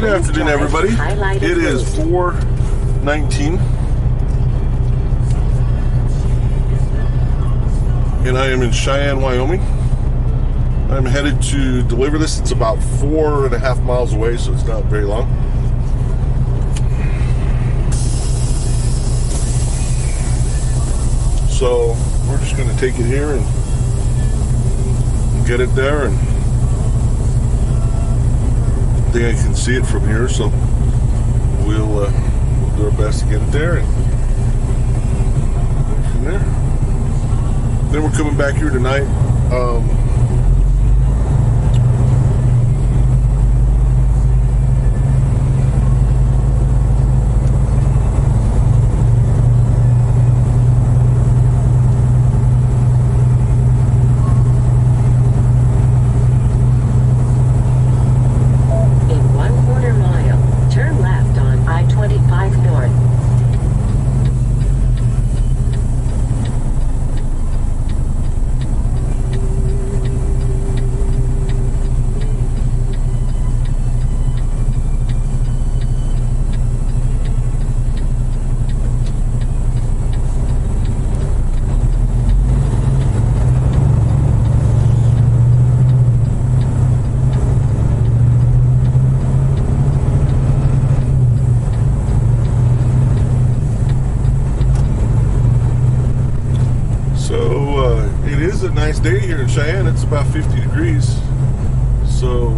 afternoon, everybody. It is 4:19, and I am in Cheyenne, Wyoming. I'm headed to deliver this. It's about 4.5 miles away, so it's not very long. So we're just going to take it here and get it there, and I think I can see it from here, so we'll do our best to get it there and go from there. Then we're coming back here tonight. It is a nice day here in Cheyenne. It's about 50 degrees. So,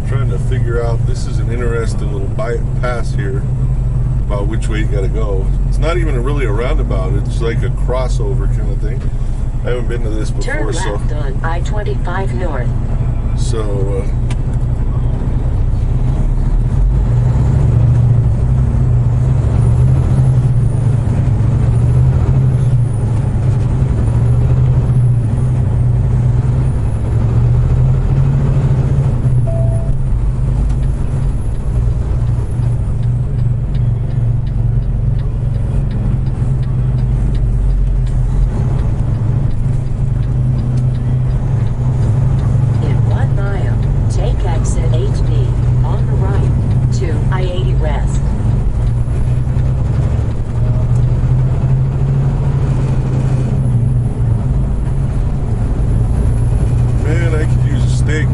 trying to figure out, this is an interesting little pass here about which way you got to go. It's not even really a roundabout. It's like a crossover kind of thing. I haven't been to this before. Turn left on I-25 North. So,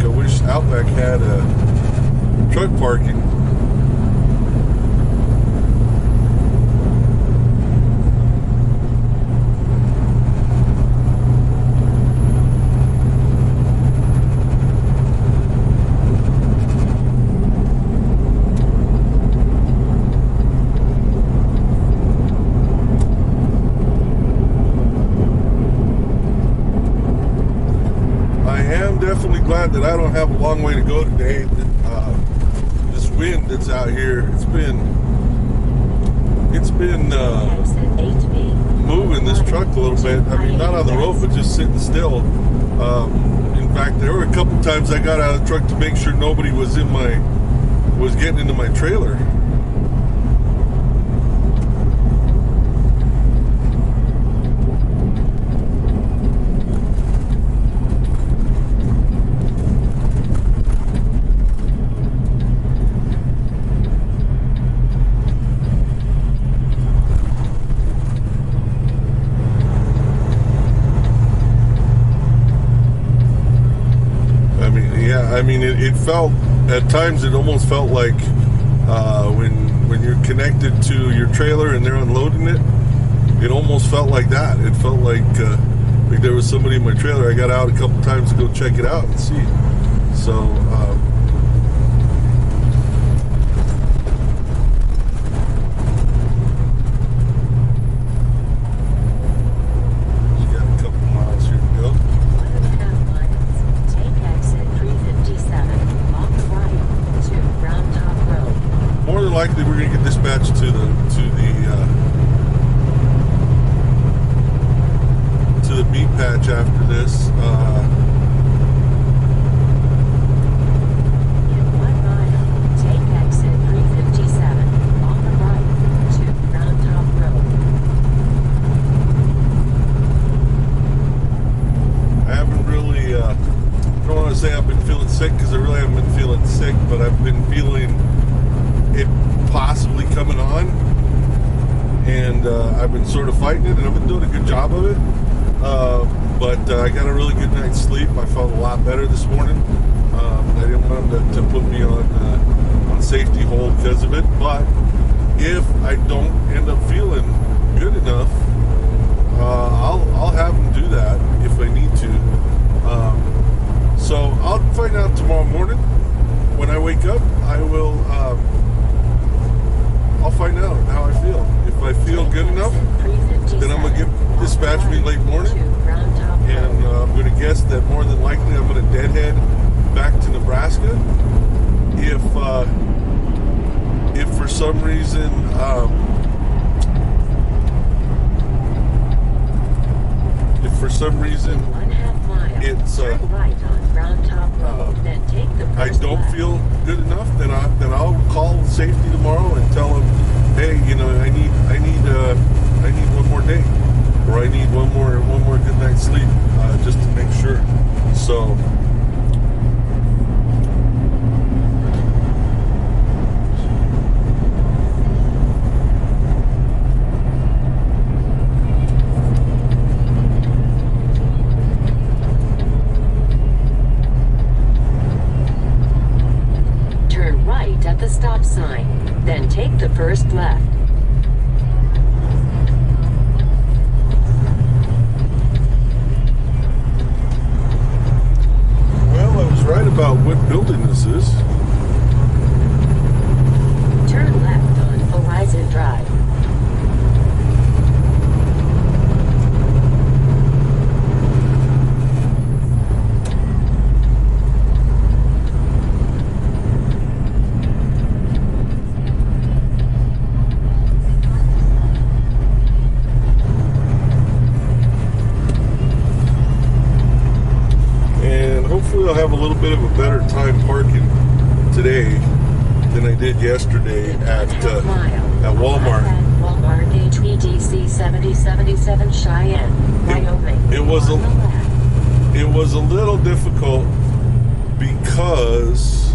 I wish Outback had truck parking. Definitely glad that I don't have a long way to go today. This wind that's out here, it's been moving this truck a little bit. I mean, not on the road, but just sitting still. In fact, there were a couple times I got out of the truck to make sure nobody was getting into my trailer. I mean, it felt, at times it almost felt like when you're connected to your trailer and they're unloading it, it almost felt like that. It felt like there was somebody in my trailer. I got out a couple times to go check it out and see. So, likely we're going to get dispatched to the meat patch after this. In 1 mile, take exit 357 on the right to Round Top Road. sick because I really haven't been feeling sick, but I've been feeling it possibly coming on, and I've been sort of fighting it, and I've been doing a good job of it. But I got a really good night's sleep. I felt a lot better this morning. I didn't want them to put me on safety hold because of it. But if I don't end up feeling good enough, I'll have them do that if I need to. So I'll find out tomorrow morning when I wake up. I'll find out how I feel. If I feel good enough, then I'm gonna get dispatch me late morning, and I'm gonna guess that more than likely I'm gonna deadhead back to Nebraska. If for some reason it's I don't feel good enough, then I'll call safety tomorrow and tell them, hey, I need one more day, or I need one more good night's sleep, just to make sure. So at the stop sign, then take the first left. Well, I was right about what building this is. Turn left on Horizon Drive. Hopefully I'll have a little bit of a better time parking today than I did yesterday at Walmart. Walmart HVDC 7077 Cheyenne, Wyoming. It was a little difficult because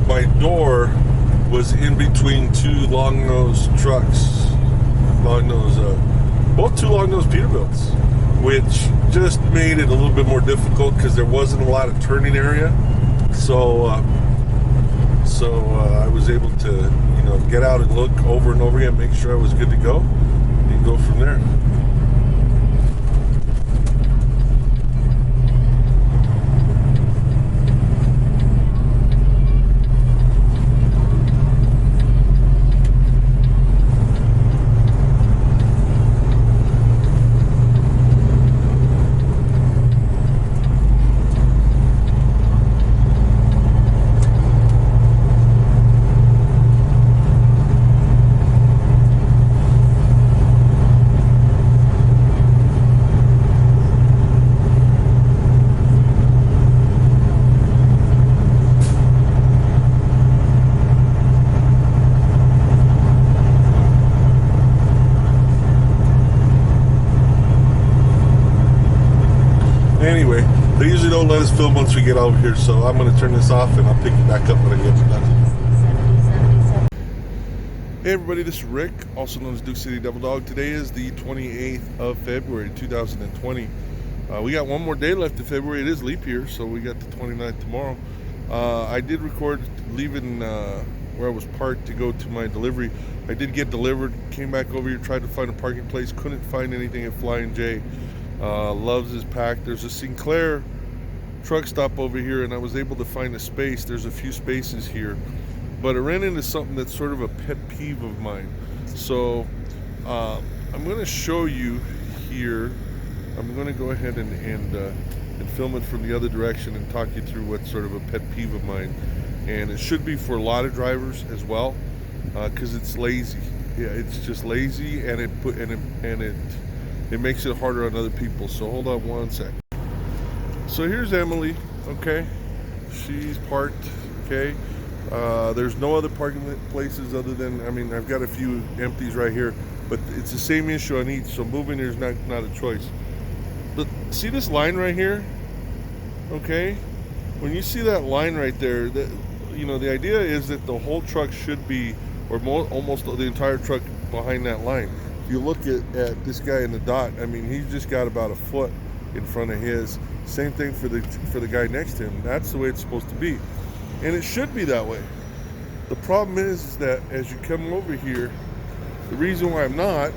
my door was in between two long-nosed trucks, both two long-nosed Peterbilts, which just made it a little bit more difficult because there wasn't a lot of turning area. So I was able to, get out and look over and over again, make sure I was good to go, and go from there. Anyway, they usually don't let us film once we get over here, so I'm going to turn this off and I'll pick it back up when I get done. Hey everybody, this is Rick, also known as Duke City Devil Dog. Today is the 28th of February 2020. We got one more day left in February. It is leap year, so we got the 29th tomorrow. I did record leaving where I was parked to go to my delivery. I did get delivered, came back over here, tried to find a parking place, couldn't find anything at Flying J. Loves his pack. There's a Sinclair truck stop over here, and I was able to find a space. There's a few spaces here, but I ran into something that's sort of a pet peeve of mine. So I'm going to show you here. I'm going to go ahead and film it from the other direction and talk you through what's sort of a pet peeve of mine, and it should be for a lot of drivers as well, because it's lazy. Yeah, it's just lazy, and it makes it harder on other people. So hold on one sec. So here's Emily, okay? She's parked, okay? There's no other parking places other than, I've got a few empties right here, but it's the same issue on each, so moving there's not a choice. see this line right here? Okay, when you see that line right there, that, you know, the idea is that the whole truck should be, or almost the entire truck behind that line. If you look at this guy in the dot, I mean, he's just got about a foot in front of his. Same thing for the guy next to him. That's the way it's supposed to be, and it should be that way. The problem is that as you come over here, the reason why I'm not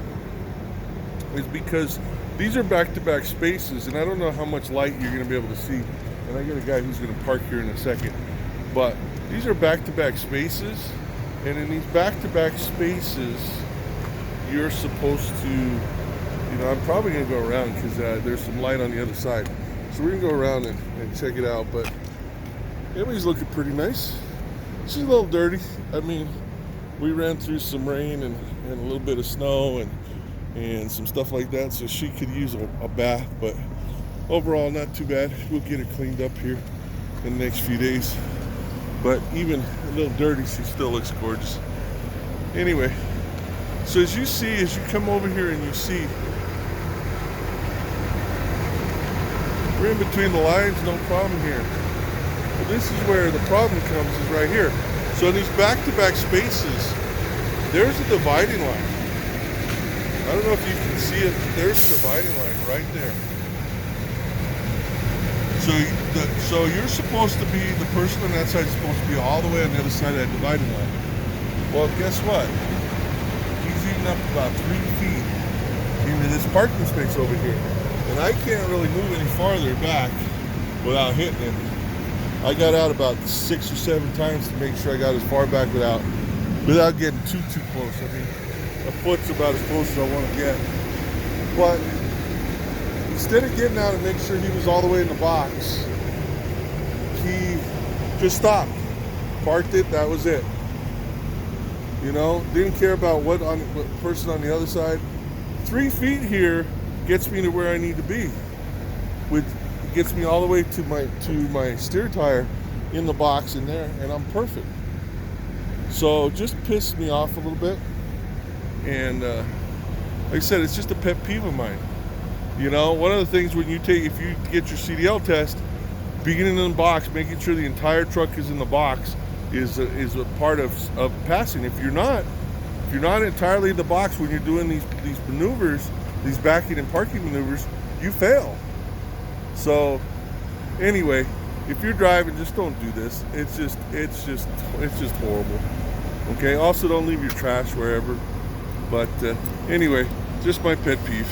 is because these are back-to-back spaces, and I don't know how much light you're going to be able to see. And I got a guy who's going to park here in a second. But these are back-to-back spaces, and in these back-to-back spaces, you're supposed to, you know, I'm probably going to go around because there's some light on the other side. So we're going to go around and check it out. But everybody's looking pretty nice. She's a little dirty. I mean, we ran through some rain and a little bit of snow and some stuff like that, so she could use a bath, but overall not too bad. We'll get her cleaned up here in the next few days, but even a little dirty, she still looks gorgeous. Anyway, so as you come over here and you see we're in between the lines, no problem here. But this is where the problem comes, is right here. So in these back-to-back spaces, there's a dividing line. I don't know if you can see it, but there's a dividing line right there. So you're supposed to be, the person on that side is supposed to be all the way on the other side of that dividing line. Well, guess what? He's eating up about 3 feet into this parking space over here. And I can't really move any farther back without hitting him. I got out about 6 or 7 times to make sure I got as far back without getting too close. I mean, a foot's about as close as I want to get. But instead of getting out and make sure he was all the way in the box, he just stopped, parked it, that was it. You know, didn't care about what person on the other side. 3 feet here gets me to where I need to be, which gets me all the way to my steer tire in the box in there, and I'm perfect. So just pissed me off a little bit. And like I said, it's just a pet peeve of mine. You know, one of the things if you get your CDL test, beginning in the box, making sure the entire truck is in the box is a part of passing. If you're not entirely in the box when you're doing these maneuvers, these backing and parking maneuvers, you fail. So anyway, if you're driving, just don't do this. It's just horrible. Okay. Also, don't leave your trash wherever. But anyway, just my pet peeve.